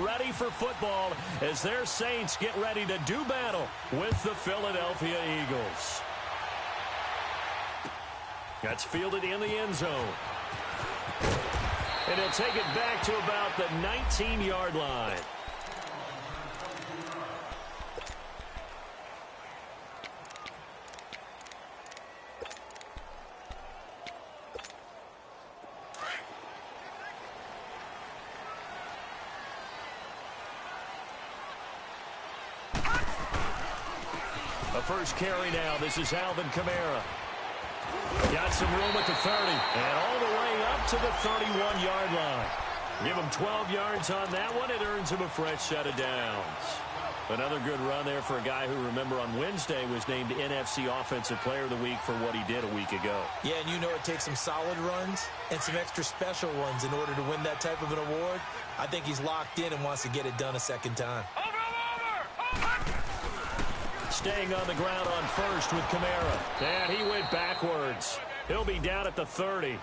ready for football as their Saints get ready to do battle with the Philadelphia Eagles. That's fielded in the end zone. And he'll take it back to about the 19-yard line. A first carry now. This is Alvin Kamara. Got some room at the 30. And all the way up to the 31-yard line. Give him 12 yards on that one. It earns him a fresh set of downs. Another good run there for a guy who, remember, on Wednesday was named NFC Offensive Player of the Week for what he did a week ago. Yeah, and you know it takes some solid runs and some extra special ones in order to win that type of an award. I think he's locked in and wants to get it done a second time. Staying on the ground on first with Kamara. And he went backwards. He'll be down at the 30.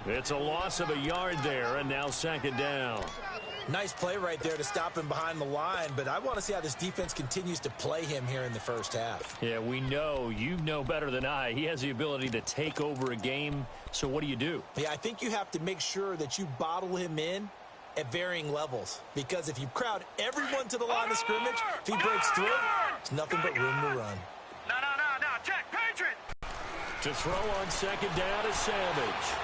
It's a loss of a yard there, and now second down. Nice play right there to stop him behind the line, but I want to see how this defense continues to play him here in the first half. Yeah, we know. You know better than I. He has the ability to take over a game, so what do? Yeah, I think you have to make sure that you bottle him in at varying levels, because if you crowd everyone to the line of scrimmage, if he breaks through, it's nothing but room to run. No, check, Patriot! To throw on second down is Savage.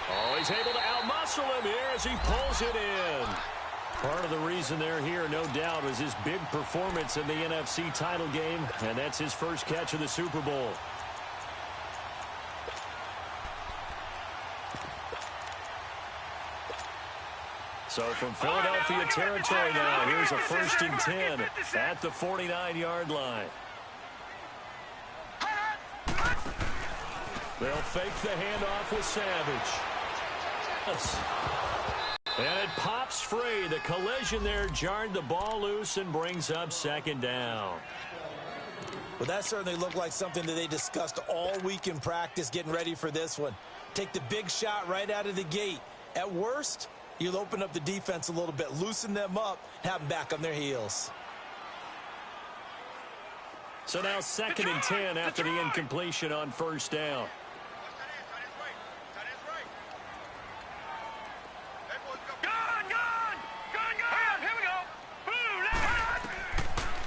Oh, he's able to outmuscle him here as he pulls it in. Part of the reason they're here, no doubt, was his big performance in the NFC title game, and that's his first catch of the Super Bowl. So from Philadelphia territory now, here's a 1st and 10 at the 49-yard line. They'll fake the handoff with Savage. And it pops free. The collision there jarred the ball loose and brings up second down. Well, that certainly looked like something that they discussed all week in practice getting ready for this one. Take the big shot right out of the gate. At worst, you'll open up the defense a little bit, loosen them up, have them back on their heels. So now 2nd and 10 after the incompletion on first down.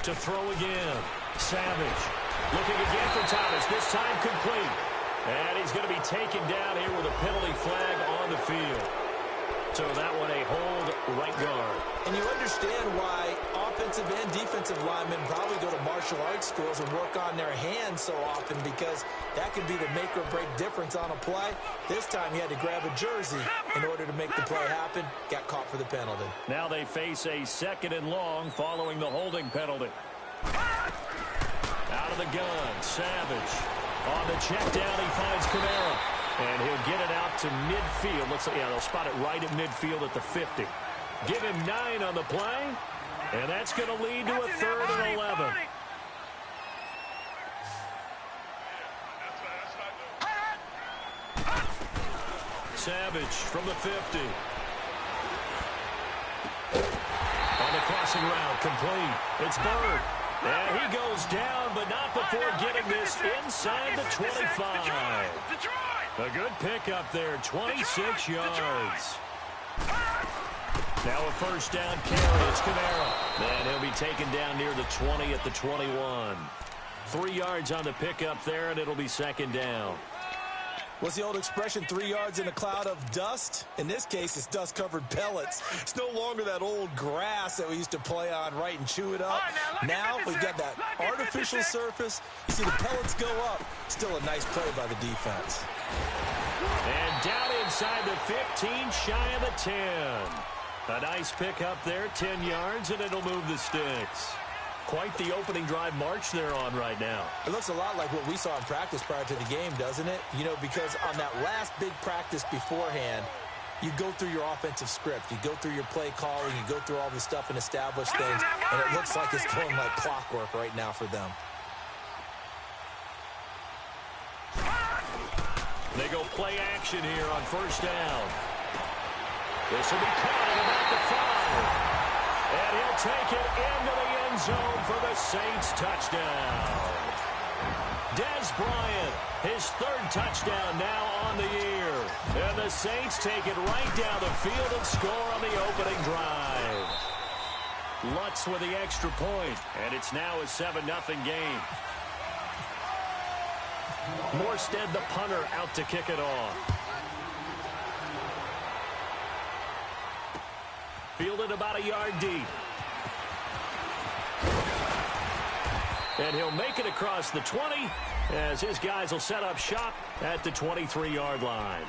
To throw again. Savage looking again for Thomas. This time complete. And he's going to be taken down here with a penalty flag on the field. So that one a hold right guard. And you understand why offensive and defensive linemen probably go to martial arts schools and work on their hands so often, because that could be the make or break difference on a play. This time he had to grab a jersey in order to make the play happen. Got caught for the penalty. Now they face a 2nd and long following the holding penalty. Out of the gun, Savage. On the check down, he finds Kamara. And he'll get it out to midfield. Looks like, yeah, they'll spot it right at midfield at the 50. Give him 9 on the play. And that's going to lead to a 3rd and 11. Savage from the 50. On the crossing route, complete. It's Bird. And he goes down, but not before getting this inside the 25. A good pickup there, 26 yards. Now a first down carry. It's Kamara. And he'll be taken down near the 20 at the 21. 3 yards on the pickup there, and it'll be second down. What's the old expression, 3 yards in a cloud of dust? In this case, it's dust-covered pellets. It's no longer that old grass that we used to play on, right, and chew it up. Now we got that artificial surface. You see the pellets go up. Still a nice play by the defense. And down inside the 15, shy of the 10. A nice pickup there, 10 yards, and it'll move the sticks. Quite the opening drive march they're on right now. It looks a lot like what we saw in practice prior to the game, doesn't it? You know, because on that last big practice beforehand, you go through your offensive script. You go through your play calling. You go through all the stuff and establish things. And it looks like it's going like clockwork right now for them. They go play action here on first down. This will be caught at about the 5. take it into the end zone for the Saints touchdown. Dez Bryant, his third touchdown now on the year. And the Saints take it right down the field and score on the opening drive. Lutz with the extra point, and it's now a 7-0 game. Morstead, the punter, out to kick it off. Fielded about a yard deep. And he'll make it across the 20 as his guys will set up shop at the 23-yard line.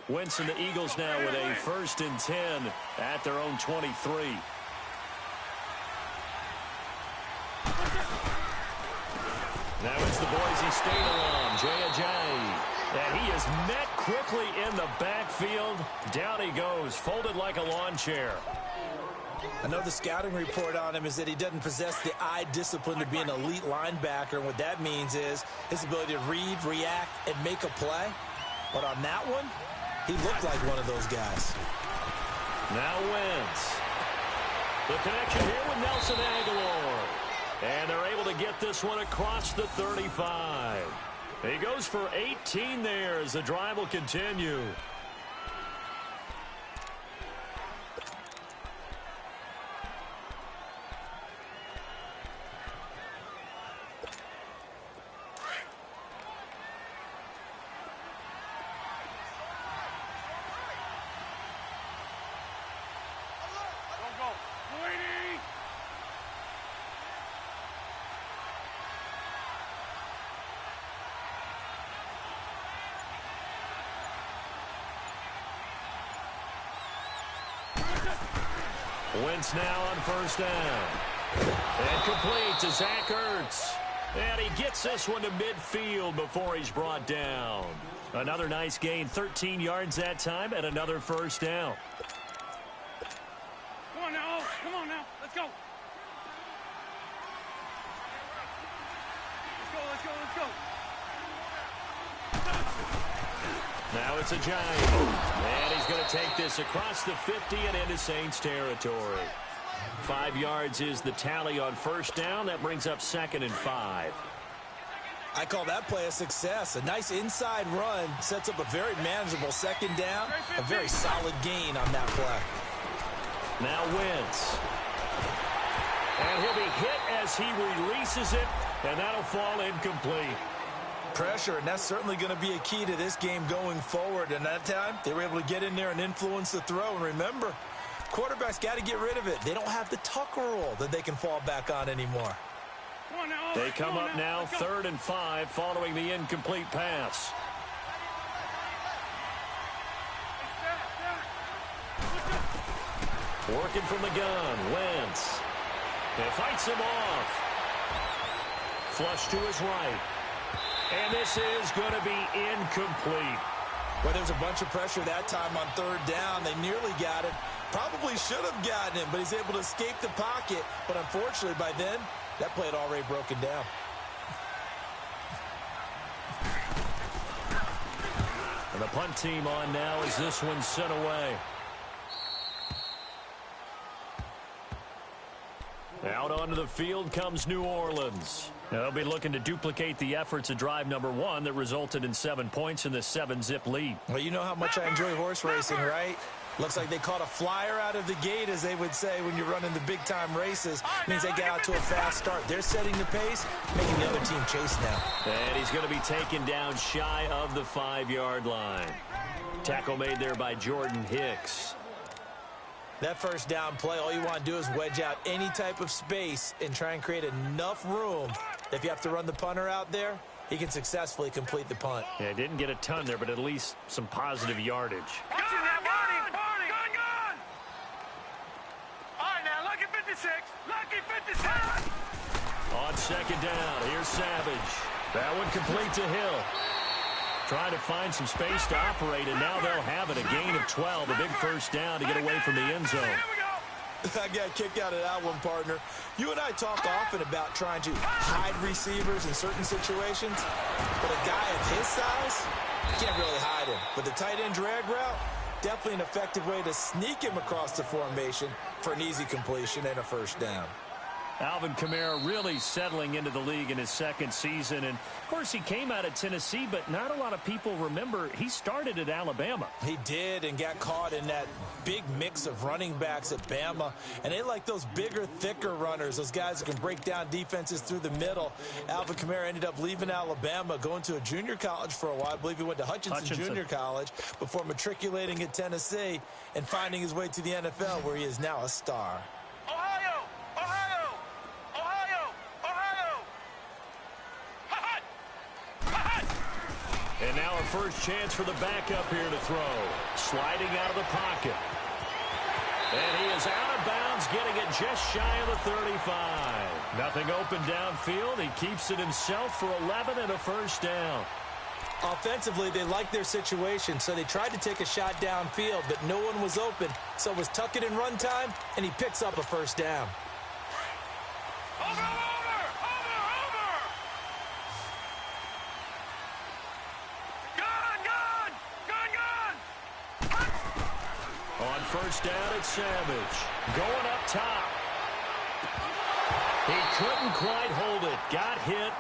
Wentz and the Eagles now with a 1st and 10 at their own 23. Now it's the Boise State alum, Jay Ajayi. And he is met quickly in the backfield. Down he goes, folded like a lawn chair. I know the scouting report on him is that he doesn't possess the eye discipline to be an elite linebacker. And what that means is his ability to read, react, and make a play. But on that one, he looked like one of those guys. Now Wentz. The connection here with Nelson Agholor. And they're able to get this one across the 35. He goes for 18 there as the drive will continue. Wentz now on 1st down. And complete to Zach Ertz. And he gets this one to midfield before he's brought down. Another nice gain, 13 yards that time, and another 1st down. Come on now. Come on now. Let's go. Let's go. Let's go. Now it's Ajayi. And he's going to take this across the 50 and into Saints territory. 5 yards is the tally on 1st down. That brings up 2nd and 5. I call that play a success. A nice inside run sets up a very manageable 2nd down. A very solid gain on that play. Now Wentz. And he'll be hit as he releases it, and that'll fall incomplete. Pressure, and that's certainly going to be a key to this game going forward. And that time, they were able to get in there and influence the throw. And remember, quarterbacks got to get rid of it. They don't have the Tucker rule that they can fall back on anymore. They come up now 3rd and 5 following the incomplete pass. Working from the gun, Wentz. And fights him off. Flush to his right. And this is going to be incomplete. Well, there was a bunch of pressure that time on 3rd down. They nearly got it. Probably should have gotten him, but he's able to escape the pocket. But unfortunately, by then, that play had already broken down. And the punt team on now as this one's sent away. Out onto the field comes New Orleans. They'll be looking to duplicate the efforts of drive number 1 that resulted in 7 points in this 7-zip lead. Well, you know how much I enjoy horse racing, right? Looks like they caught a flyer out of the gate, as they would say when you're running the big-time races. Means they get out to a fast start. They're setting the pace, making the other team chase now. And he's going to be taken down shy of the 5-yard line. Tackle made there by Jordan Hicks. That 1st down play, all you want to do is wedge out any type of space and try and create enough room. If you have to run the punter out there, he can successfully complete the punt. Yeah, didn't get a ton there, but at least some positive yardage. Watching that, Barney! Gun! All right, now, lucky 56. Lucky 56. On 2nd down, here's Savage. That one complete to Hill. Trying to find some space to operate, and now they'll have it. A gain of 12, a big 1st down to get away from the end zone. I got a kick out of that one, partner. You and I talk often about trying to hide receivers in certain situations, but a guy of his size, you can't really hide him. But the tight end drag route, Definitely an effective way to sneak him across the formation for an easy completion and a first down. Alvin Kamara really settling into the league in his second season. And, of course, he came out of Tennessee, but not a lot of people remember he started at Alabama. He did, and got caught in that big mix of running backs at Bama. And they like those bigger, thicker runners, those guys who can break down defenses through the middle. Alvin Kamara ended up leaving Alabama, going to a junior college for a while. I believe he went to Hutchinson Junior College before matriculating at Tennessee and finding his way to the NFL, where he is now a star. And now a first chance for the backup here to throw. Sliding out of the pocket. And he is out of bounds, getting it just shy of the 35. Nothing open downfield. He keeps it himself for 11 and a first down. Offensively, they liked their situation, so they tried to take a shot downfield, but no one was open. So it was tuck it in run time, and he picks up a first down. First down at Savage. Going up top. He couldn't quite hold it. Got hit.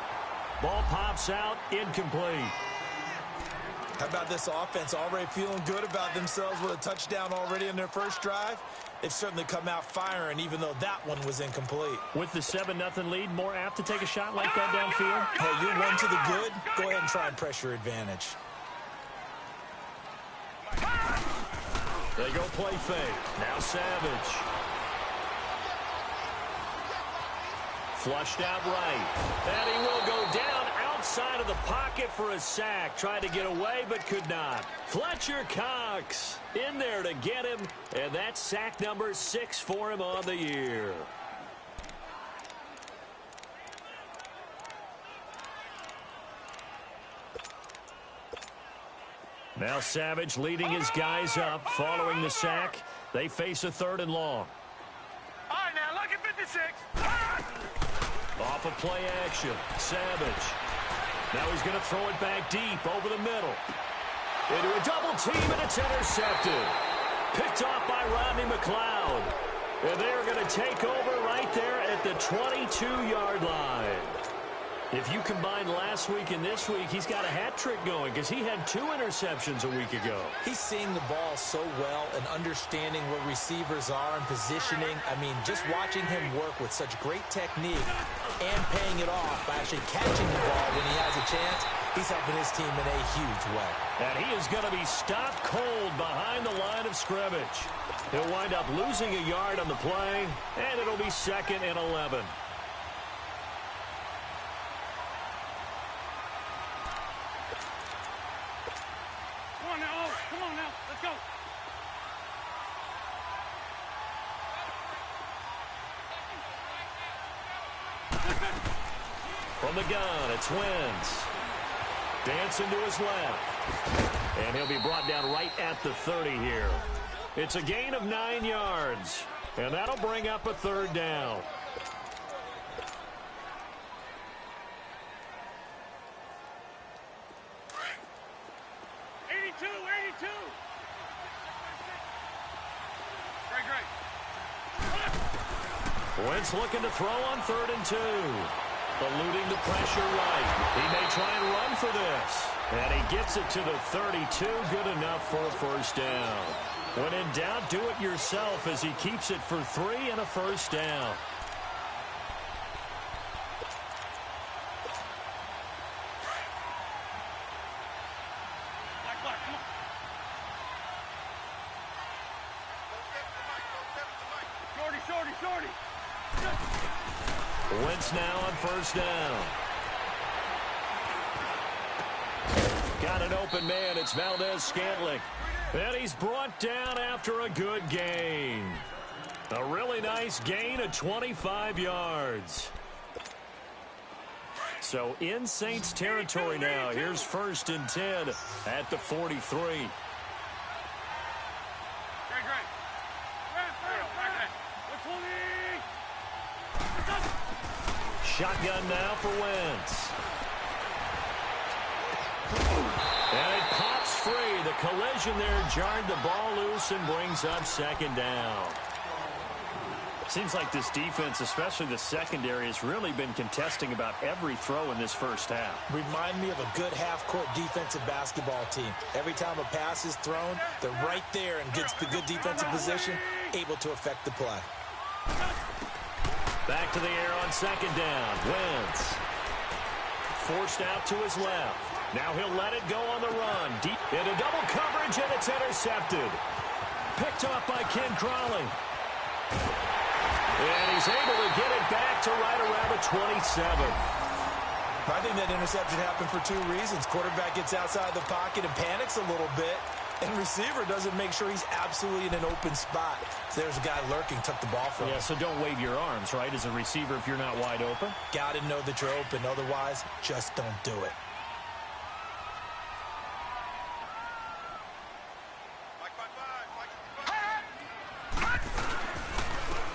Ball pops out. Incomplete. How about this offense? Already feeling good about themselves with a touchdown already in their first drive. They've certainly come out firing, even though that one was incomplete. With the 7-0 lead, more apt to take a shot like that downfield? Hey, you're one to the good. Go ahead and try and press your advantage. They go play fake. Now Savage. Flushed out right. And he will go down outside of the pocket for a sack. Tried to get away, but could not. Fletcher Cox in there to get him. And that's sack number 6 for him on the year. Now Savage leading his guys up following the sack. They face a 3rd and long. All right, now look at 56. Off of play action. Savage. Now he's going to throw it back deep over the middle. Into a double team, and it's intercepted. Picked off by Rodney McLeod. And they're going to take over right there at the 22-yard line. If you combine last week and this week, he's got a hat trick going because he had 2 interceptions a week ago. He's seeing the ball so well and understanding where receivers are and positioning. I mean, just watching him work with such great technique and paying it off by actually catching the ball when he has a chance, he's helping his team in a huge way. And he is going to be stopped cold behind the line of scrimmage. He'll wind up losing a yard on the play, and it'll be 2nd and 11. Come on now, let's go. From the gun, it's Wentz. Dancing to his left. And he'll be brought down right at the 30 here. It's a gain of 9 yards. And that'll bring up a 3rd down. Wentz looking to throw on 3rd and 2. Eluding the pressure right. He may try and run for this. And he gets it to the 32. Good enough for a first down. When in doubt, do it yourself as he keeps it for 3 and a first down. Wentz now on first down. Got an open man. It's Valdez-Scantling. And he's brought down after a good gain. A really nice gain of 25 yards. So in Saints territory now. Here's 1st and 10 at the 43. Shotgun now for Wentz. And it pops free. The collision there jarred the ball loose and brings up second down. Seems like this defense, especially the secondary, has really been contesting about every throw in this first half. Remind me of a good half-court defensive basketball team. Every time a pass is thrown, they're right there and gets the good defensive position, able to affect the play. Back to the air on second down. Wentz forced out to his left. Now he'll let it go on the run. Deep into double coverage, and it's intercepted. Picked off by Ken Crawley. And he's able to get it back to right around the 27. I think that interception happened for two reasons. Quarterback gets outside the pocket and panics a little bit, and receiver doesn't make sure he's absolutely in an open spot. So there's a guy lurking, took the ball from him. Yeah, so don't wave your arms, right, as a receiver if you're not wide open. Got to know that you're open. Otherwise, just don't do it.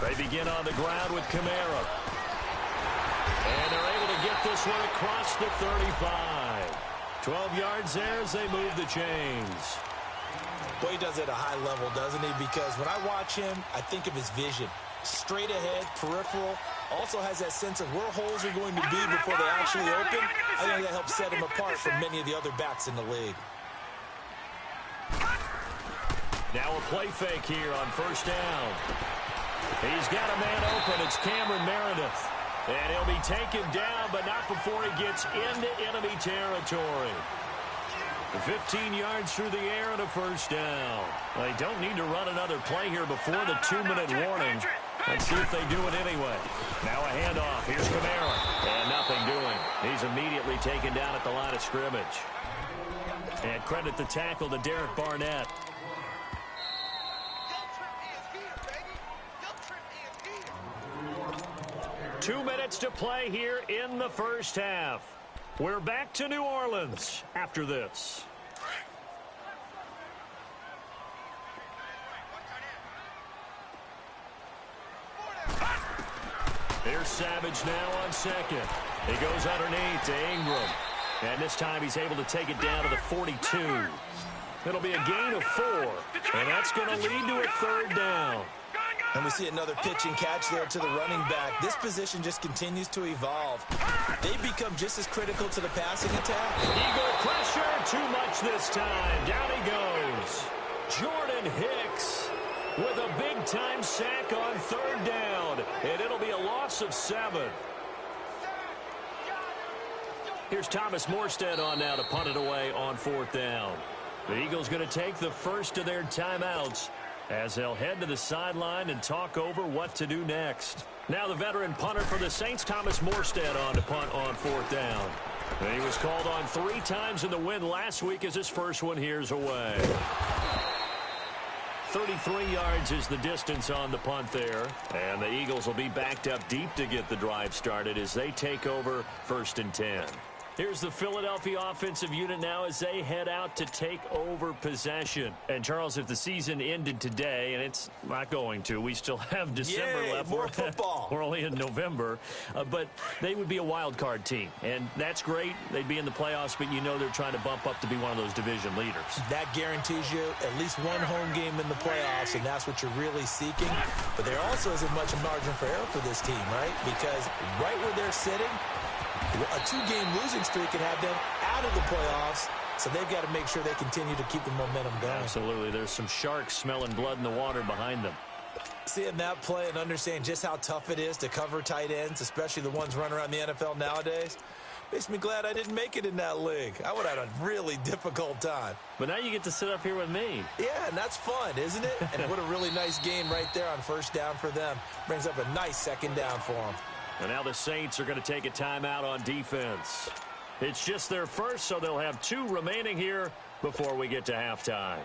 They begin on the ground with Kamara. And they're able to get this one across the 35. 12 yards there as they move the chains. Boy, he does it at a high level, doesn't he? Because when I watch him, I think of his vision. Straight ahead, peripheral. Also has that sense of where holes are going to be before they actually open. I think that helps set him apart from many of the other backs in the league. Now a play fake here on first down. He's got a man open. It's Cameron Meredith. And he'll be taken down, but not before he gets into enemy territory. 15 yards through the air and a first down. They don't need to run another play here before the 2-minute warning. Let's see if they do it anyway. Now a handoff. Here's Kamara. And nothing doing. He's immediately taken down at the line of scrimmage. And credit the tackle to Derek Barnett. 2 minutes to play here in the first half. We're back to New Orleans after this. Here's Savage now on second. He goes underneath to Ingram. And this time he's able to take it down to the 42. It'll be a gain of 4. And that's going to lead to a third down. And we see another pitch and catch there to the running back. This position just continues to evolve. They become just as critical to the passing attack. Eagle pressure, too much this time. Down he goes. Jordan Hicks with a big-time sack on third down. And it'll be a loss of 7. Here's Thomas Morstead on now to punt it away on fourth down. The Eagles going to take the first of their timeouts as they'll head to the sideline and talk over what to do next. Now the veteran punter for the Saints, Thomas Morstead, on to punt on fourth down. He was called on 3 times in the win last week as his first one here's away. 33 yards is the distance on the punt there. And the Eagles will be backed up deep to get the drive started as they take over 1st and 10. Here's the Philadelphia offensive unit now as they head out to take over possession. And, Charles, if the season ended today, and it's not going to, we still have December left. More football. We're only in November. But they would be a wild card team. And that's great. They'd be in the playoffs, but you know they're trying to bump up to be one of those division leaders. That guarantees you at least one home game in the playoffs, and that's what you're really seeking. But there also isn't much margin for error for this team, right? Because right where they're sitting, a 2-game losing streak can have them out of the playoffs, so they've got to make sure they continue to keep the momentum going. Absolutely. There's some sharks smelling blood in the water behind them. Seeing that play and understanding just how tough it is to cover tight ends, especially the ones running around the NFL nowadays, makes me glad I didn't make it in that league. I would have had a really difficult time. But now you get to sit up here with me. Yeah, and that's fun, isn't it? And what a really nice game right there on first down for them. Brings up a nice second down for them. And now the Saints are going to take a timeout on defense. It's just their first, so they'll have 2 remaining here before we get to halftime.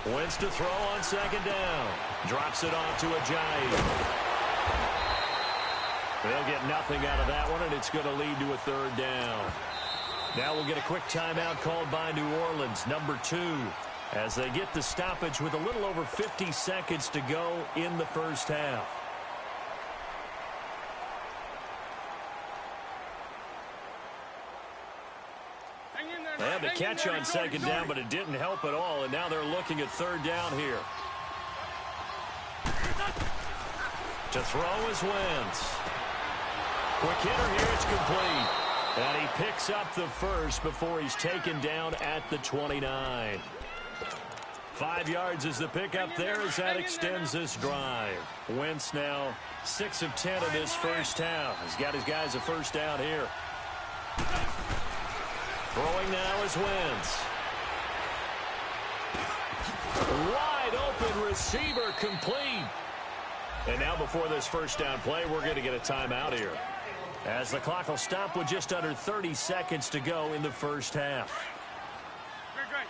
Wentz to throw on second down. Drops it off to Ajayi. They'll get nothing out of that one, and it's going to lead to a third down. Now we'll get a quick timeout called by New Orleans, number 2, as they get the stoppage with a little over 50 seconds to go in the first half. They had the catch on second down, but it didn't help at all, and now they're looking at third down here. To throw is Wentz. Quick hitter here, it's complete. And he picks up the first before he's taken down at the 29. 5 yards is the pickup there as that extends this drive. Wentz now 6 of 10 of this first half. He's got his guys a first down here. Throwing now is Wentz. Wide open receiver, complete. And now before this first down play, we're going to get a timeout here, as the clock will stop with just under 30 seconds to go in the first half. Great.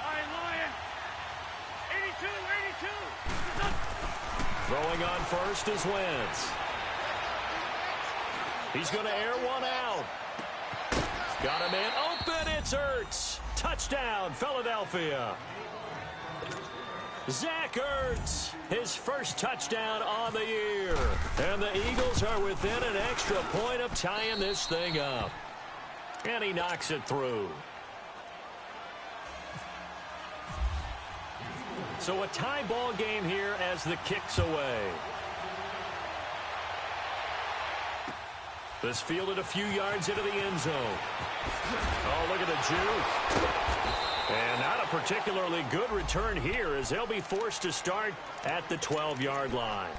Lion. 82. Throwing on first is Wentz. He's going to air one out. Got him in. Open, it's Ertz. Touchdown, Philadelphia. Zach Ertz, his first touchdown on the year. And the Eagles are within an extra point of tying this thing up. And he knocks it through. So a tie ball game here as the kick's away. This fielded a few yards into the end zone. Oh, look at the juke. And not a particularly good return here, as they'll be forced to start at the 12-yard line.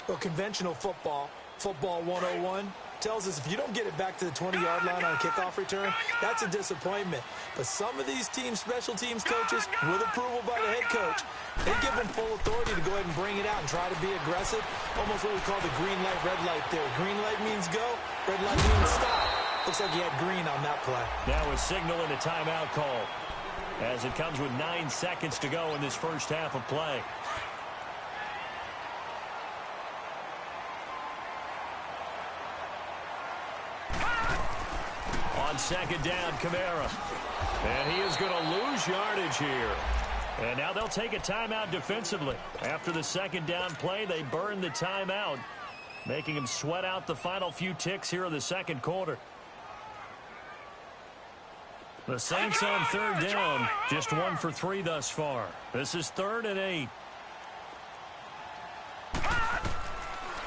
Well, conventional football 101, tells us if you don't get it back to the 20-yard line on a kickoff return, that's a disappointment. But some of these teams, special teams coaches, with approval by the head coach, they give them full authority to go ahead and bring it out and try to be aggressive. Almost what we call the green light, red light theory. Green light means go, red light means stop. Looks like he had green on that play. Now a signal and a timeout call, as it comes with 9 seconds to go in this first half of play. On second down, Kamara. And he is going to lose yardage here. And now they'll take a timeout defensively. After the second down play, they burn the timeout, making him sweat out the final few ticks here in the second quarter. The Saints on third down, just 1 for 3 thus far. This is 3rd and 8.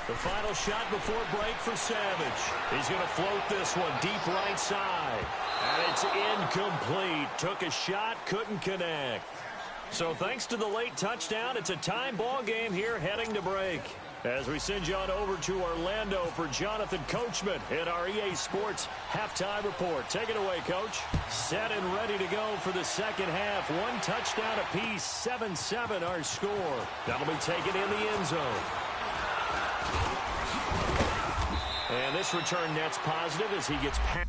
The final shot before break for Savage. He's going to float this one deep right side. And it's incomplete. Took a shot, couldn't connect. So thanks to the late touchdown, it's a time ball game here heading to break. As we send you on over to Orlando for Jonathan Coachman in our EA Sports Halftime Report. Take it away, Coach. Set and ready to go for the second half. 1 touchdown apiece, 7-7 our score. That'll be taken in the end zone. And this return net's positive as he gets past.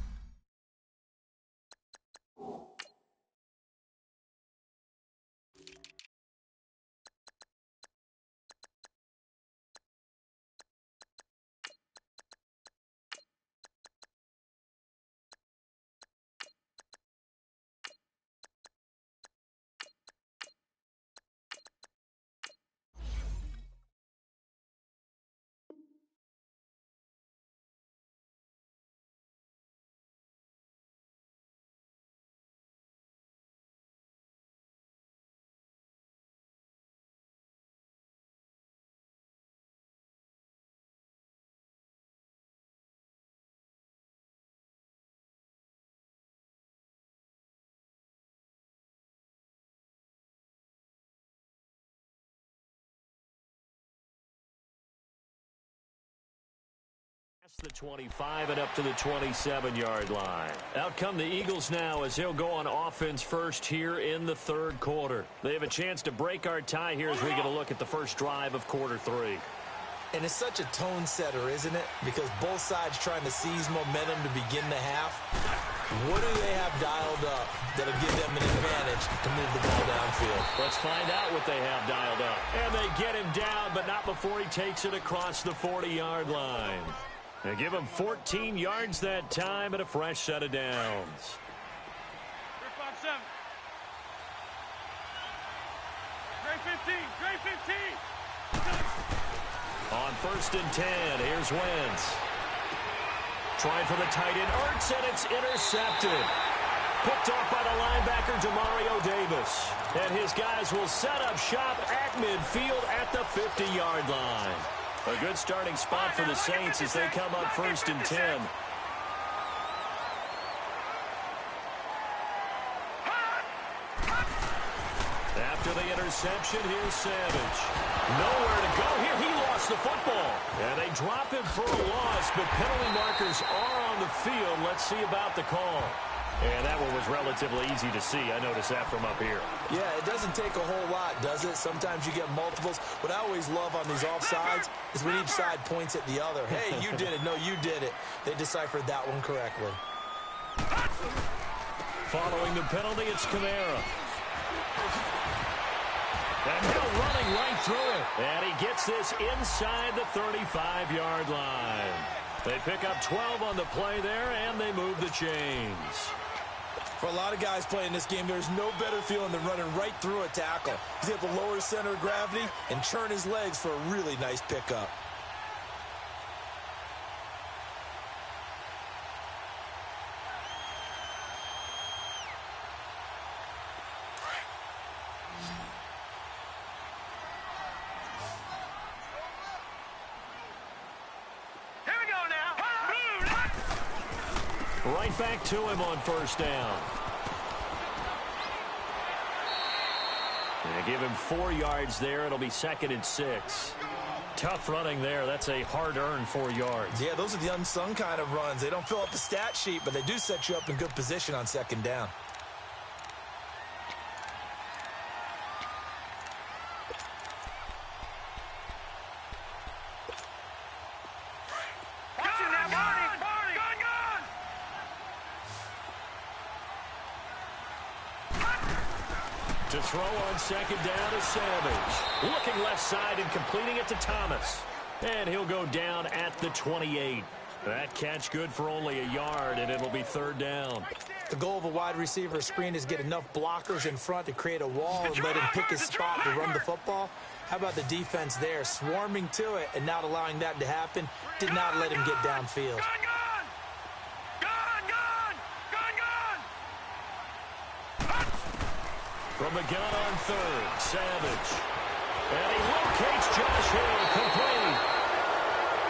The 25 and up to the 27-yard line. Out come the Eagles now as they'll go on offense first here in the third quarter. They have a chance to break our tie here as we get a look at the first drive of quarter 3. And it's such a tone setter, isn't it? Because both sides trying to seize momentum to begin the half. What do they have dialed up that'll give them an advantage to move the ball downfield? Let's find out what they have dialed up. And they get him down, but not before he takes it across the 40-yard line. They give him 14 yards that time and a fresh set of downs. 3-5-7. Grade 15. Grade 15. On 1st and 10, here's Wentz. Trying for the tight end, Ertz, and it's intercepted. Picked off by the linebacker, Demario Davis. And his guys will set up shop at midfield at the 50-yard line. A good starting spot for the Saints as they come up 1st and 10. After the interception, here's Savage. Nowhere to go here. He lost the football. And they drop him for a loss, but penalty markers are on the field. Let's see about the call. And that one was relatively easy to see. I noticed that from up here. Yeah, it doesn't take a whole lot, does it? Sometimes you get multiples. What I always love on these offsides is when each side points at the other. Hey, you did it. No, you did it. They deciphered that one correctly. Following the penalty, it's Kamara. And now running right through it. And he gets this inside the 35-yard line. They pick up 12 on the play there, and they move the chains. For a lot of guys playing this game, there's no better feeling than running right through a tackle. He's able to lower his center of gravity and churn his legs for a really nice pickup. Right back to him on 1st down. They give him 4 yards there. It'll be 2nd and 6. Tough running there. That's a hard-earned 4 yards. Yeah, those are the unsung kind of runs. They don't fill up the stat sheet, but they do set you up in good position on 2nd down. To throw on 2nd down is Savage. Looking left side and completing it to Thomas. And he'll go down at the 28. That catch good for only a yard, and it'll be 3rd down. The goal of a wide receiver screen is get enough blockers in front to create a wall and let him pick his spot to run the football. How about the defense there, swarming to it and not allowing that to happen? Did not let him get downfield. From the gun on 3rd, Savage. And he locates Josh Hill, complete.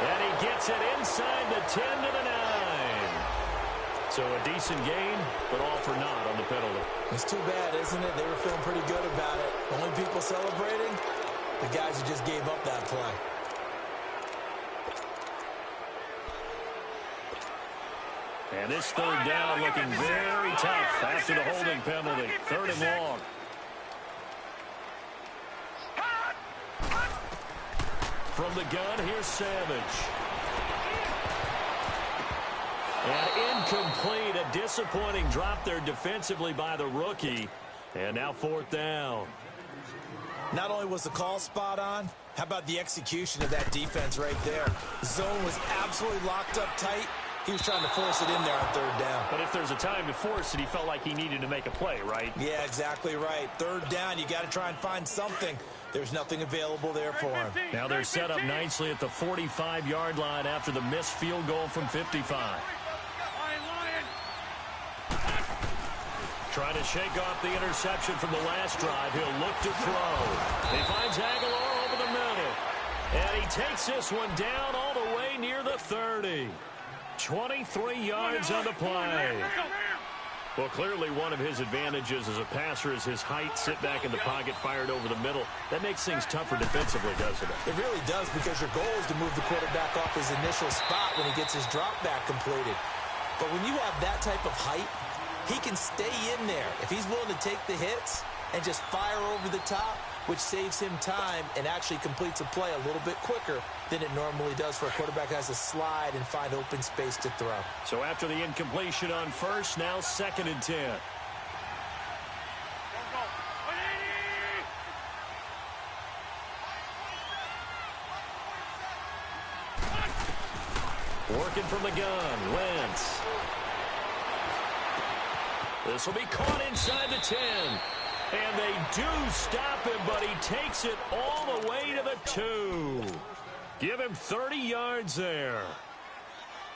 And he gets it inside the 10 to the 9. So a decent gain, but all for naught on the penalty. It's too bad, isn't it? They were feeling pretty good about it. Only people celebrating, the guys who just gave up that play. And this 3rd down looking very tough after the holding penalty. 3rd and long. From the gun, here's Savage. And incomplete. A disappointing drop there defensively by the rookie. And now 4th down. Not only was the call spot on, how about the execution of that defense right there? The zone was absolutely locked up tight. He was trying to force it in there on 3rd down. But if there's a time to force it, he felt like he needed to make a play, right? Yeah, exactly right. 3rd down, you got to try and find something. There's nothing available there for him. Now they're set up nicely at the 45-yard line after the missed field goal from 55. Trying to shake off the interception from the last drive. He'll look to throw. He finds Aguilar over the middle. And he takes this one down all the way near the 30. 23 yards on the play. Well, clearly one of his advantages as a passer is his height. Sit back in the pocket, fired over the middle. That makes things tougher defensively, doesn't it? It really does, because your goal is to move the quarterback off his initial spot when he gets his drop back completed. But when you have that type of height, he can stay in there. If he's willing to take the hits and just fire over the top, which saves him time and actually completes a play a little bit quicker than it normally does for a quarterback who has to slide and find open space to throw. So after the incompletion on 1st, now 2nd and 10. Working from the gun, Wentz. This will be caught inside the 10. And they do stop him, but he takes it all the way to the 2. Give him 30 yards there.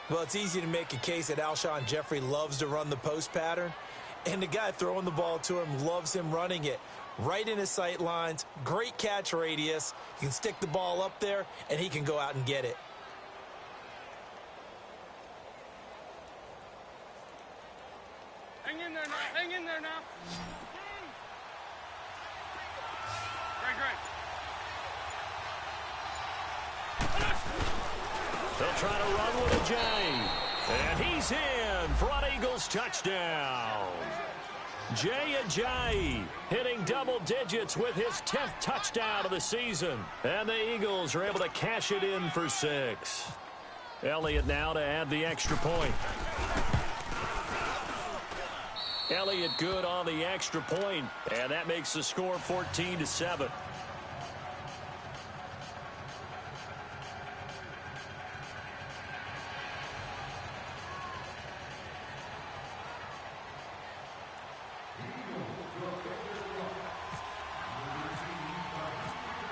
Well, it's easy to make a case that Alshon Jeffrey loves to run the post pattern. And the guy throwing the ball to him loves him running it. Right in his sight lines, great catch radius. He can stick the ball up there, and he can go out and get it. Hang in there now. Hang in there now. Great. They'll try to run with a J. And he's in for an Eagles touchdown. Jay Ajayi hitting double digits with his 10th touchdown of the season. And the Eagles are able to cash it in for 6. Elliott now to add the extra point. Elliott good on the extra point, and that makes the score 14-7.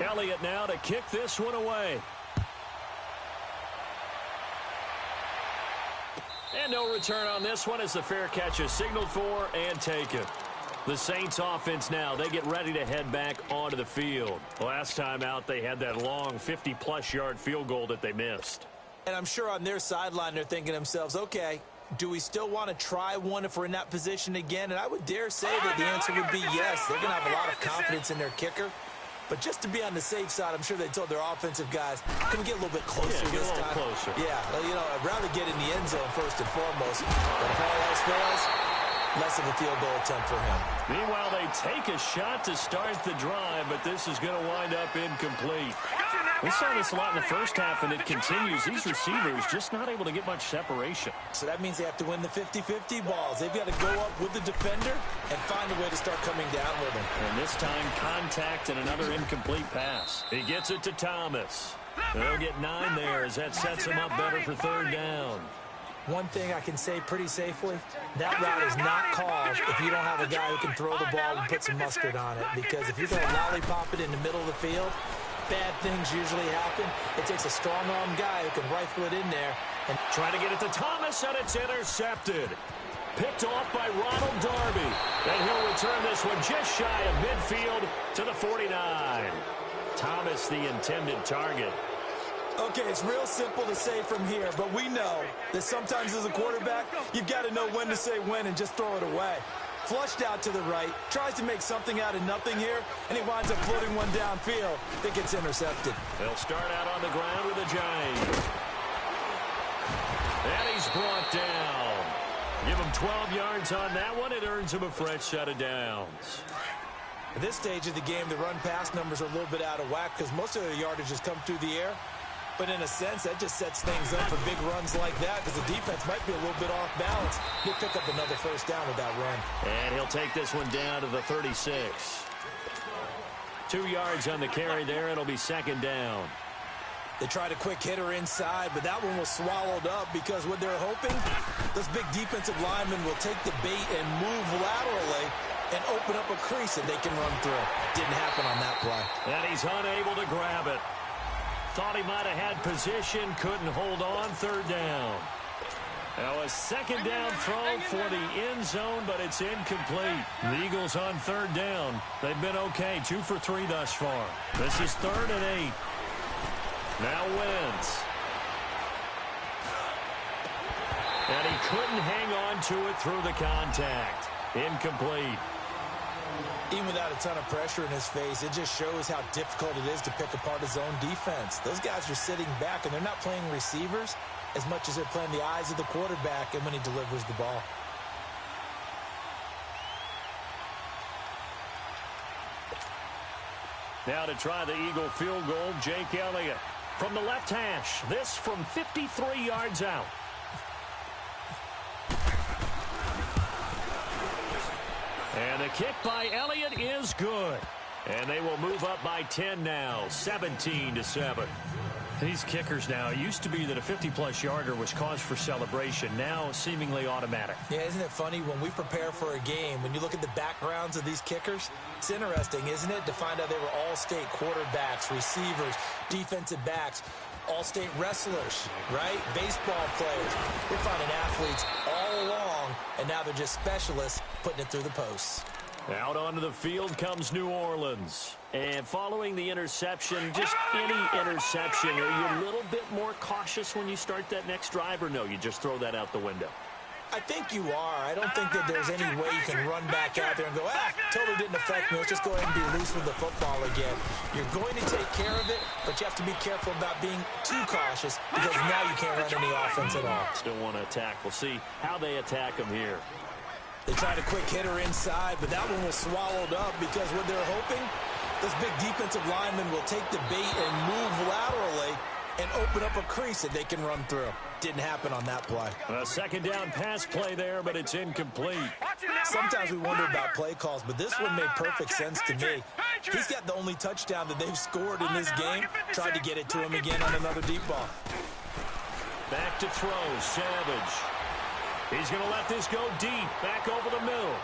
Elliott now to kick this one away. And no return on this one as the fair catch is signaled for and taken. The Saints offense now, they get ready to head back onto the field. Last time out, they had that long 50-plus yard field goal that they missed. And I'm sure on their sideline they're thinking to themselves, okay, do we still want to try one if we're in that position again? And I would dare say that the answer would be yes. They're going to have a lot of confidence in their kicker. But just to be on the safe side, I'm sure they told their offensive guys, can we get a little bit closer this time? Closer. Yeah, well, you know, I'd rather get in the end zone first and foremost. But if all else fails, less of a field goal attempt for him. Meanwhile, they take a shot to start the drive, but this is going to wind up incomplete. We saw this a lot in the first half, and it continues. These receivers just not able to get much separation. So that means they have to win the 50-50 balls. They've got to go up with the defender and find a way to start coming down with him. And this time, contact and another incomplete pass. He gets it to Thomas. They'll get 9 there as that sets him up better for 3rd down. One thing I can say pretty safely, that route is not called if you don't have a guy who can throw the ball and put some mustard on it. Because if you're going to lollipop it in the middle of the field, bad things usually happen. It takes a strong-arm guy who can rifle it in there. And trying to get it to Thomas, and it's intercepted. Picked off by Ronald Darby. And he'll return this one just shy of midfield to the 49. Thomas, the intended target. Okay, it's real simple to say from here, but we know that sometimes as a quarterback, you've got to know when to say when and just throw it away. Flushed out to the right, tries to make something out of nothing here, and he winds up floating one downfield that gets intercepted. They'll start out on the ground with a Giant. And he's brought down. Give him 12 yards on that one. It earns him a fresh set of downs. At this stage of the game, the run-pass numbers are a little bit out of whack because most of their yardage has come through the air. But in a sense, that just sets things up for big runs like that because the defense might be a little bit off balance. He'll pick up another first down with that run. And he'll take this one down to the 36. 2 yards on the carry there. It'll be 2nd down. They tried a quick hitter inside, but that one was swallowed up because what they're hoping, those big defensive linemen will take the bait and move laterally and open up a crease that they can run through. Didn't happen on that play. And he's unable to grab it. Thought he might have had position, couldn't hold on. 3rd down. Now a 2nd down throw for the end zone, but it's incomplete. The Eagles on 3rd down. They've been okay, 2 for 3 thus far. This is 3rd and 8. Now Wentz. And he couldn't hang on to it through the contact. Incomplete. Even without a ton of pressure in his face, it just shows how difficult it is to pick apart his own defense. Those guys are sitting back, and they're not playing receivers as much as they're playing the eyes of the quarterback and when he delivers the ball. Now to try the Eagle field goal, Jake Elliott. From the left hash, this from 53 yards out. And the kick by Elliott is good. And they will move up by 10 now, 17-7. These kickers now, it used to be that a 50-plus yarder was cause for celebration. Now, seemingly automatic. Yeah, isn't it funny when we prepare for a game, when you look at the backgrounds of these kickers, it's interesting, isn't it, to find out they were all-state quarterbacks, receivers, defensive backs, all-state wrestlers, right? Baseball players. We're finding athletes all along, and now they're just specialists putting it through the posts. Out onto the field comes New Orleans. And following the interception, just any interception, are you a little bit more cautious when you start that next drive, or no, you just throw that out the window? I think you are. I don't think that there's any way you can run back out there and go, totally didn't affect me. Let's just go ahead and be loose with the football again. You're going to take care of it, but you have to be careful about being too cautious because now you can't run any offense at all. Still want to attack. We'll see how they attack them here. They tried a quick hitter inside, but that one was swallowed up because what they're hoping, this big defensive lineman will take the bait and move laterally and open up a crease that they can run through. Didn't happen on that play. A second down pass play there, but it's incomplete. Sometimes we wonder about play calls, but this one made perfect sense to me. He's got the only touchdown that they've scored in this game. Tried to get it to him again on another deep ball. Back to throw, Savage. He's going to let this go deep, back over the middle.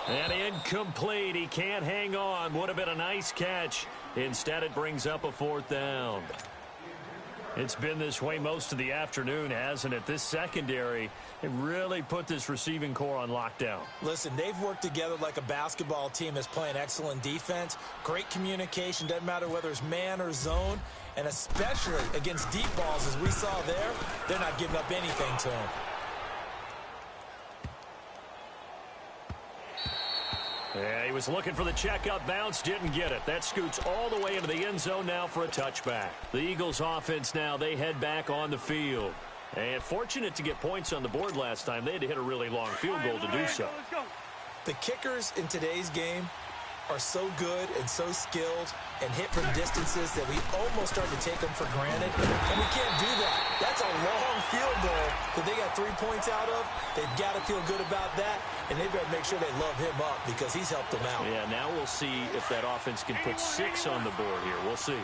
And incomplete. He can't hang on. Would have been a nice catch. Instead, it brings up a fourth down. It's been this way most of the afternoon, hasn't it? This secondary, it really put this receiving core on lockdown. Listen, they've worked together like a basketball team that's playing excellent defense. Great communication. Doesn't matter whether it's man or zone. And especially against deep balls, as we saw there, they're not giving up anything to him. Yeah, he was looking for the checkup bounce, didn't get it. That scoots all the way into the end zone now for a touchback. The Eagles offense now, they head back on the field. And fortunate to get points on the board last time. They had to hit a really long field goal to do so. The kickers in today's game are so good and so skilled and hit from distances that we almost start to take them for granted. And we can't do that. That's a long field goal that they got 3 points out of. They've got to feel good about that, and they better make sure they love him up because he's helped them out. Yeah, now we'll see if that offense can put 6 on the board here. We'll see.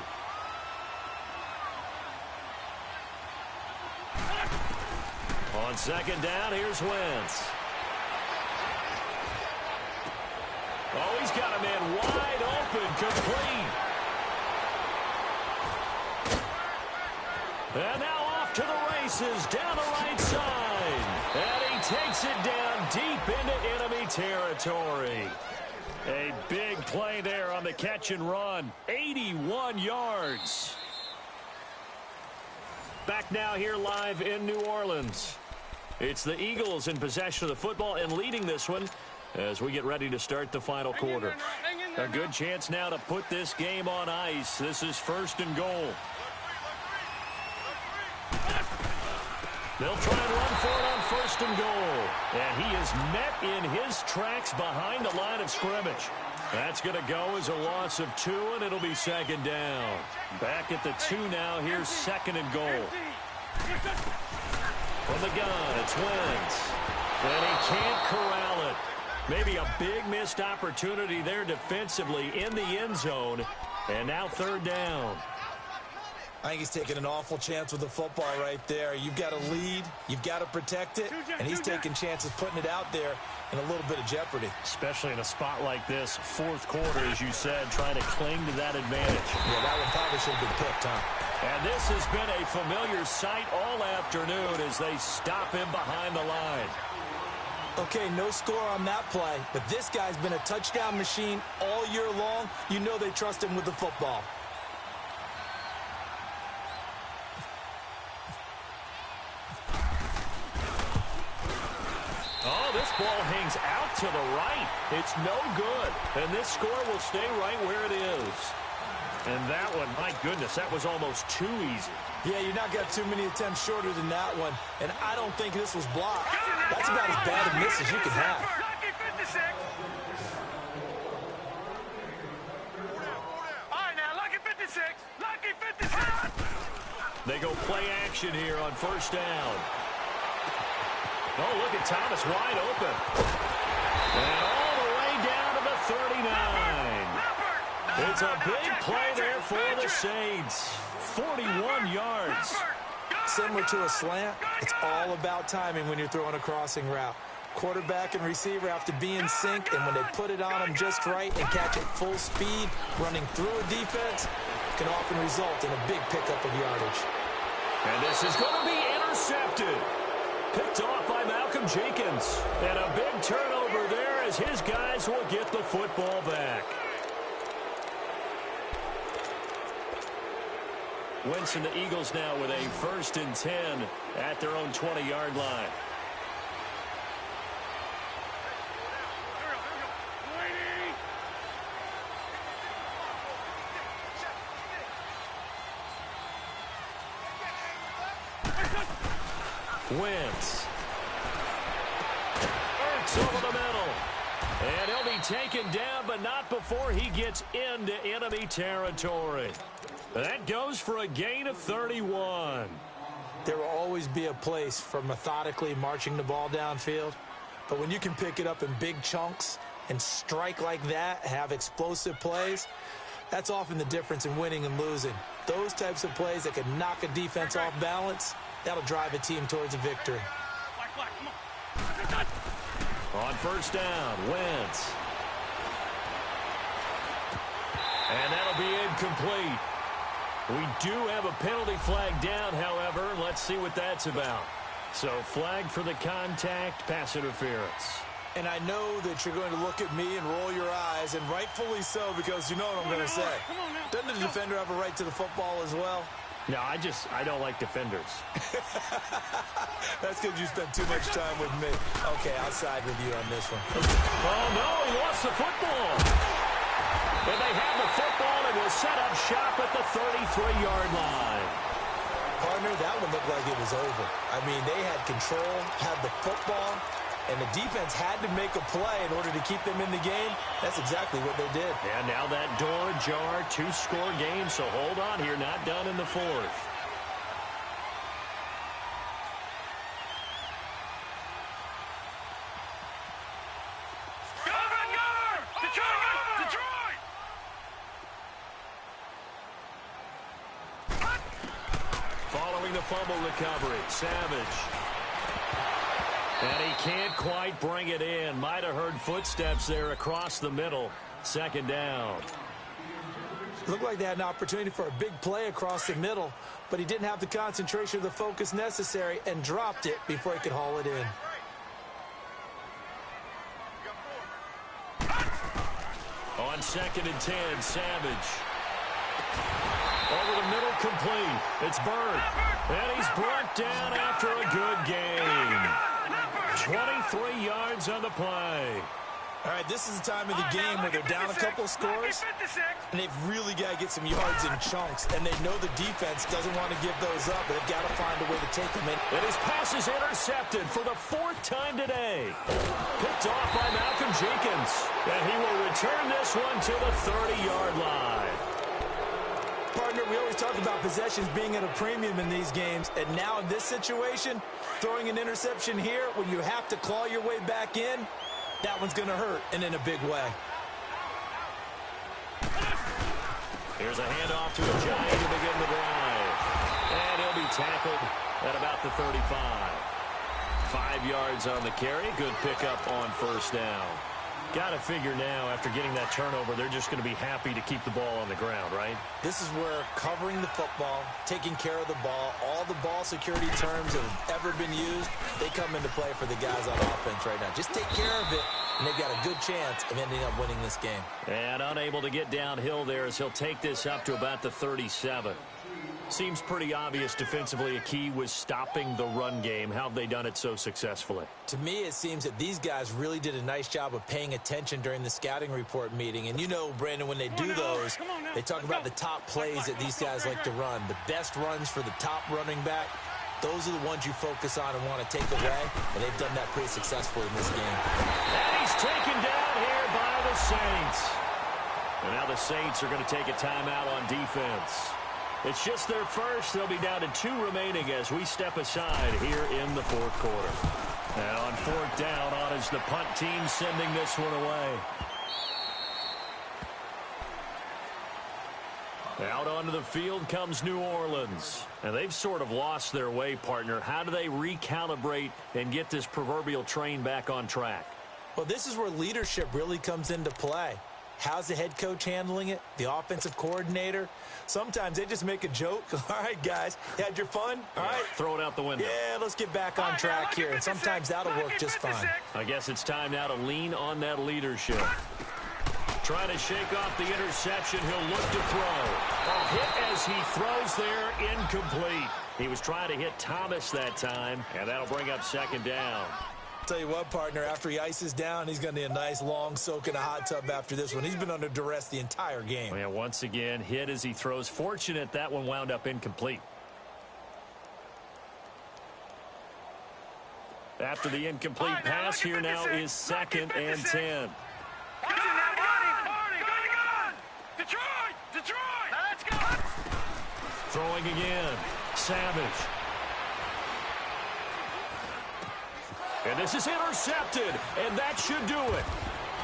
On second down, here's Wentz. Oh, he's got a man wide open, complete. And now off to the races, down the right side. And he takes it down deep into enemy territory. A big play there on the catch and run. 81 yards. Back now here live in New Orleans. It's the Eagles in possession of the football and leading this one as we get ready to start the final quarter. A good chance now to put this game on ice. This is 1st and goal. They'll try and run for it on 1st and goal. And he is met in his tracks behind the line of scrimmage. That's going to go as a loss of 2, and it'll be 2nd down. Back at the 2 now. Here's 2nd and goal. From the gun, it's Wentz. And he can't corral it. Maybe a big missed opportunity there defensively in the end zone. And now 3rd down. I think he's taking an awful chance with the football right there. You've got to lead. You've got to protect it. And he's taking chances putting it out there in a little bit of jeopardy. Especially in a spot like this, 4th quarter, as you said, trying to cling to that advantage. Yeah, that one probably should have been picked, huh? And this has been a familiar sight all afternoon as they stop him behind the line. Okay, no score on that play, but this guy's been a touchdown machine all year long. You know they trust him with the football. Oh, this ball hangs out to the right. It's no good. And this score will stay right where it is. And that one, my goodness, that was almost too easy. Yeah, you're not got too many attempts shorter than that one. And I don't think this was blocked. That's about as bad a miss as you can have. Lucky 56. All right, now, lucky 56. Lucky 56. They go play action here on 1st down. Oh, look at Thomas wide open. And all the way down to the 39. It's a big play there for the Saints. 41 yards. Similar to a slant, it's all about timing when you're throwing a crossing route. Quarterback and receiver have to be in sync, and when they put it on them just right and catch it full speed, running through a defense can often result in a big pickup of yardage. And this is going to be intercepted. Picked off by Malcolm Jenkins. And a big turnover there as his guys will get the football back. Wentz and the Eagles now with a 1st and 10 at their own 20-yard line. Wentz. Ertz over the middle. And he'll be taken down, but not before he gets into enemy territory. That goes for a gain of 31. There will always be a place for methodically marching the ball downfield. But when you can pick it up in big chunks and strike like that, have explosive plays, that's often the difference in winning and losing. Those types of plays that can knock a defense off balance, that'll drive a team towards a victory. On 1st down, Wentz. And that'll be incomplete. We do have a penalty flag down, however. Let's see what that's about. So flag for the contact, pass interference. And I know that you're going to look at me and roll your eyes, and rightfully so, because you know what I'm going to say. Doesn't the defender have a right to the football as well? No, I don't like defenders. That's because you spent too much time with me. Okay, I'll side with you on this one. Oh, no, he lost the football. And they have the football and will set up shop at the 33-yard line. Partner, that one looked like it was over. I mean, they had control, had the football, and the defense had to make a play in order to keep them in the game. That's exactly what they did. And now that door ajar, 2-score game, so hold on here, not done in the 4th. Following the fumble recovery, Savage. And he can't quite bring it in. Might have heard footsteps there across the middle. 2nd down. Looked like they had an opportunity for a big play across the middle, but he didn't have the concentration or the focus necessary and dropped it before he could haul it in. On 2nd and 10, Savage. Over the middle, complete. It's Bird. And he's brought down after a good game. 23 yards on the play. All right, this is the time of the game where they're down a couple of scores, and they've really got to get some yards in chunks, and they know the defense doesn't want to give those up, but they've got to find a way to take them in. And his pass is intercepted for the 4th time today. Picked off by Malcolm Jenkins, and he will return this one to the 30-yard line. Partner, we always talk about possessions being at a premium in these games, and now in this situation, throwing an interception here when you have to claw your way back in, that one's going to hurt, and in a big way. Here's a handoff to a Giant to begin the drive. And he'll be tackled at about the 35. 5 yards on the carry. Good pickup on 1st down. Got to figure now, after getting that turnover, they're just going to be happy to keep the ball on the ground, right? This is where covering the football, taking care of the ball, all the ball security terms that have ever been used, they come into play for the guys on offense right now. Just take care of it, and they've got a good chance of ending up winning this game. And unable to get downhill there as he'll take this up to about the 37. Seems pretty obvious defensively a key was stopping the run game. How have they done it so successfully? To me, it seems that these guys really did a nice job of paying attention during the scouting report meeting. And you know, Brandon, when they do those, they talk about the top plays that these guys like to run. The best runs for the top running back, those are the ones you focus on and want to take away. And they've done that pretty successfully in this game. And he's taken down here by the Saints. And now the Saints are going to take a timeout on defense. It's just their first. They'll be down to 2 remaining as we step aside here in the 4th quarter. And on 4th down, on is the punt team sending this one away. Out onto the field comes New Orleans. And they've sort of lost their way, partner. How do they recalibrate and get this proverbial train back on track? Well, this is where leadership really comes into play. How's the head coach handling it? The offensive coordinator? Sometimes they just make a joke. All right, guys, you had your fun? All right. Throw it out the window. Yeah, let's get back on track here. And sometimes that'll work just fine. I guess it's time now to lean on that leadership. Trying to shake off the interception. He'll look to throw. A hit as he throws there, incomplete. He was trying to hit Thomas that time, and that'll bring up second down. Tell you what, partner, after he ices down, he's going to need a nice long soak in a hot tub after this one. He's been under duress the entire game. Yeah, once again, hit as he throws. Fortunate that one wound up incomplete. After the incomplete pass, here now is 2nd and 10. Detroit! Now let's go! Throwing again. Savage. And this is intercepted, and that should do it.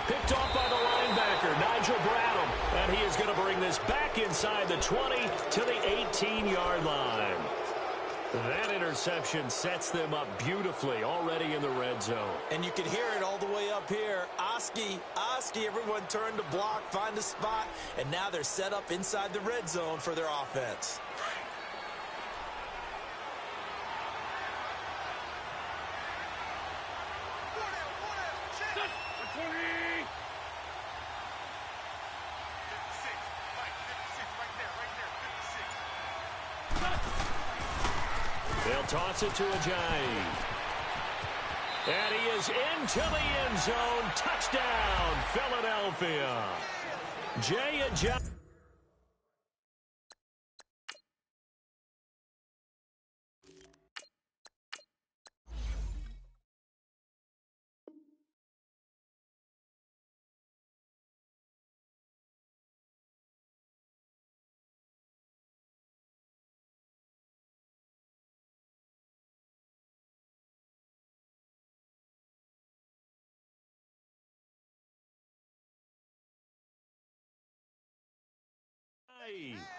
Picked off by the linebacker, Nigel Bradham, and he is going to bring this back inside the 20 to the 18-yard line. That interception sets them up beautifully already in the red zone. And you can hear it all the way up here. Oski, everyone turned to block, find a spot, and now they're set up inside the red zone for their offense. They'll toss it to Ajayi. And he is into the end zone. Touchdown, Philadelphia. Jay Ajayi.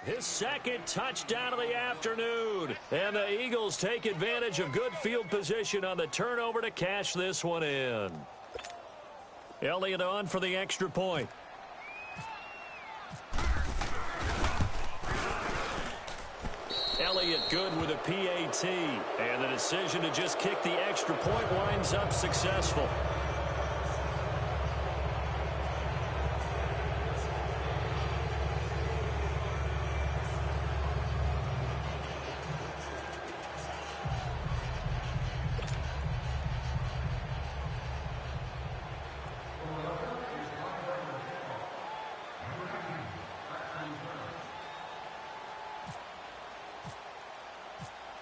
His second touchdown of the afternoon. And the Eagles take advantage of good field position on the turnover to cash this one in. Elliott on for the extra point. Elliott good with a PAT. And the decision to just kick the extra point winds up successful.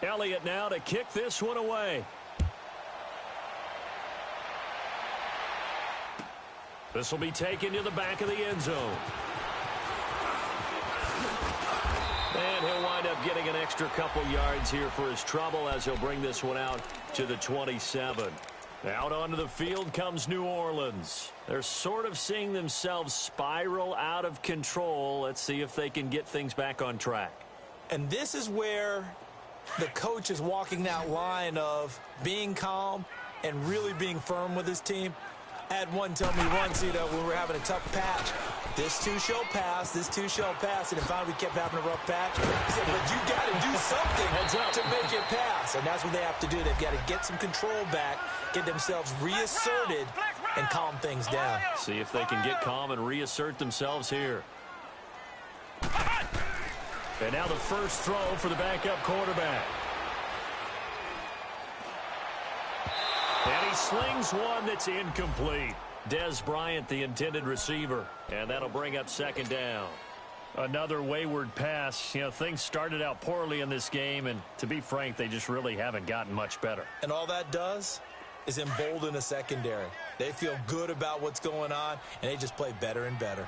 Elliott now to kick this one away. This will be taken to the back of the end zone. And he'll wind up getting an extra couple yards here for his trouble as he'll bring this one out to the 27. Out onto the field comes New Orleans. They're sort of seeing themselves spiral out of control. Let's see if they can get things back on track. And this is where the coach is walking that line of being calm and really being firm with his team. I had one tell me once, when we were having a tough patch, this too shall pass, this too shall pass, and then finally we kept having a rough patch. He said, but you got to do something to make it pass, and that's what they have to do. They've got to get some control back, get themselves reasserted, and calm things down. See if they can get calm and reassert themselves here. And now the first throw for the backup quarterback. And he slings one that's incomplete. Dez Bryant, the intended receiver. And that'll bring up second down. Another wayward pass. Things started out poorly in this game, and to be frank, they just really haven't gotten much better. And all that does is embolden a secondary. They feel good about what's going on, and they just play better and better.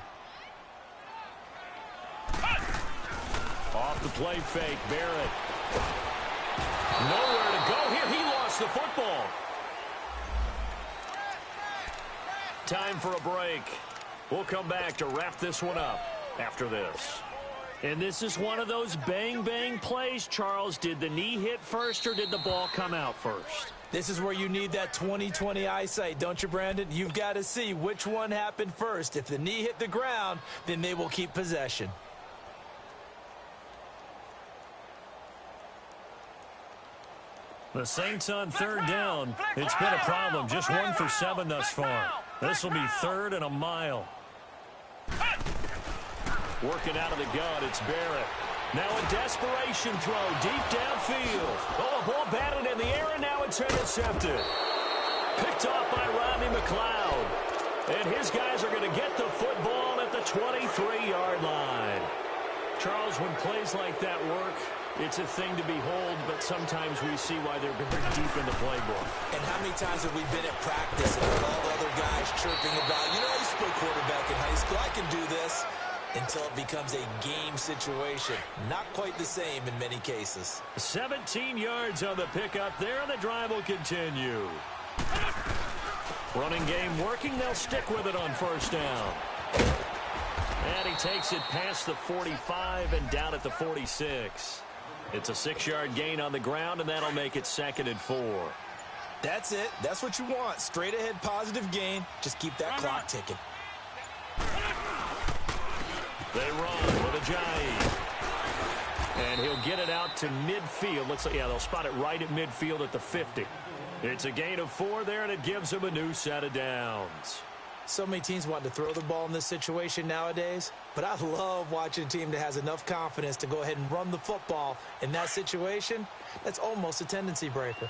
Off the play fake, Barrett. Nowhere to go here. He lost the football. Time for a break. We'll come back to wrap this one up after this. And this is one of those bang-bang plays, Charles. Did the knee hit first or did the ball come out first? This is where you need that 20/20 eyesight, don't you, Brandon? You've got to see which one happened first. If the knee hit the ground, then they will keep possession. The Saints on third down. It's been a problem. Just 1 for 7 thus far. This will be 3rd and a mile. Working out of the gun, it's Barrett. Now a desperation throw deep downfield. Oh, a ball batted in the air, and now it's intercepted. Picked off by Rodney McLeod. And his guys are going to get the football at the 23-yard line. Charles, when plays like that work, it's a thing to behold, but sometimes we see why they're very deep in the playbook. And how many times have we been at practice and all the other guys chirping about, you know, I used to play quarterback in high school, I can do this, until it becomes a game situation. Not quite the same in many cases. 17 yards on the pickup there, and the drive will continue. Running game working. They'll stick with it on first down. And he takes it past the 45 and down at the 46. It's a 6-yard gain on the ground, and that'll make it 2nd and 4. That's it. That's what you want. Straight ahead positive gain. Just keep that clock ticking. They run with Ajayi. And he'll get it out to midfield. Looks like, yeah, they'll spot it right at midfield at the 50. It's a gain of 4 there, and it gives them a new set of downs. So many teams want to throw the ball in this situation nowadays, but I love watching a team that has enough confidence to go ahead and run the football in that situation. That's almost a tendency breaker.